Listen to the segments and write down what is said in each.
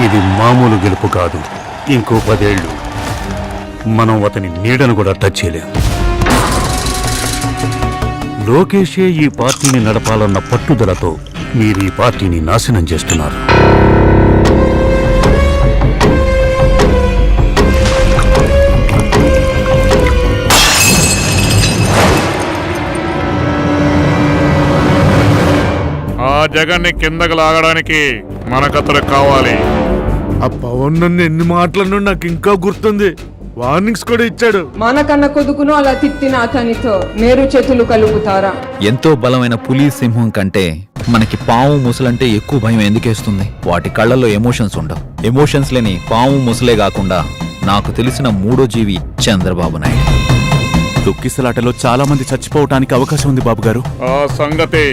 ఇది మామూలు గెలుపు కాదు. ఇంకో 10 ఏళ్ళు మనం అతని నీడను కూడా టచ్ చేయలేం. లోకేషే ఈ పార్టీని నడపాలన్న పట్టుదలతో మీరు ఈ పార్టీని నాశనం చేస్తున్నారు. ఆ జగన్ని కిందకు లాగడానికి మనకతడు కావాలి. ఆ పవన్ నన్ను ఎన్ని మాటలను నాకు ఇంకా గుర్తుంది. వార్నింగ్స్ కూడా ఇచ్చాడు. మానకన్న కొడుకును అలా తిట్టిన అతనితో నేరు చేతులు కలుపుతారా? ఎంతో బలమైన పులి సింహం కంటే మనకి పాము ముసలంటే ఎక్కువ భయం ఎందుకేస్తుంది? వాటి కళ్ళల్లో ఎమోషన్స్ ఉండవు. ఎమోషన్స్ లేని పాము ముసలే కాకుండా నాకు తెలిసిన 3వ జీవి చంద్రబాబు నాయుడు. తొక్కిసలాటలో చాలా మంది చచ్చిపోవటానికి అవకాశం ఉంది బాబు గారు. ఆ సంగతి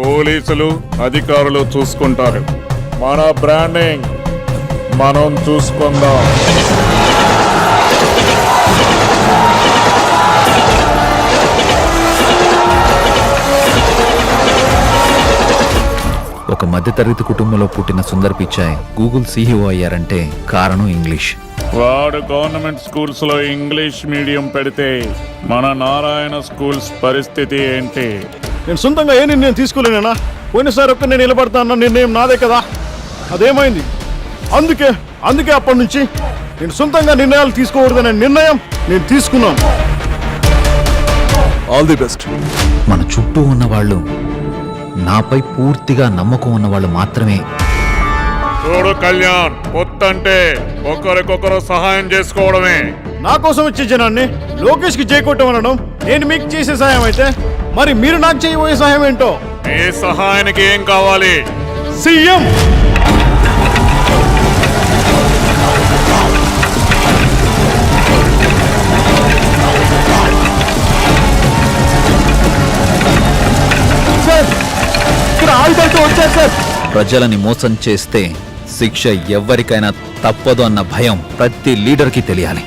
పోలీసులు అధికారులు చూసుకుంటారు. మన బ్రాండింగ్ మనం చూసుకుందాం. ఒక మధ్యతరగతి కుటుంబంలో పుట్టిన సుందర్ పిచాయ్ గూగుల్ CEO అయ్యారంటే కారణం ఇంగ్లీష్. వాడు గవర్నమెంట్ స్కూల్స్ లో ఇంగ్లీష్ మీడియం పెడితే మన నారాయణ స్కూల్స్ పరిస్థితి ఏంటి? నేను సొంతంగా ఏ నిర్ణయం తీసుకోలేనా? పోయినసారి ఒక్క నేను నిలబడతా అన్న నిర్ణయం నాదే కదా, అదేమైంది? అందుకే అప్పటి నుంచి నేను సొంతంగా నిర్ణయాలు తీసుకోకూడదనే నిర్ణయం నేను తీసుకున్నాను. All the best. మన చుట్టూ ఉన్న వాళ్ళు నాపై పూర్తిగా నమ్మకం ఉన్నవాళ్ళు మాత్రమే. చూడు కళ్యాణ్, పొత్తంటే ఒకరికొకరు సహాయం చేసుకోవడమే. నా కోసం వచ్చే జనాన్ని లోకేష్ కి చేయకొట్టమనడం నేను మీకు చేసే సహాయం అయితే, మరి మీరు నాకు చేయబోయే సహాయం ఏంటో? మీ సహాయానికి ఏం కావాలి? సీఎం. ప్రజలని మోసం చేస్తే శిక్ష ఎవ్వరికైనా తప్పదు అన్న భయం ప్రతి లీడర్కి తెలియాలి.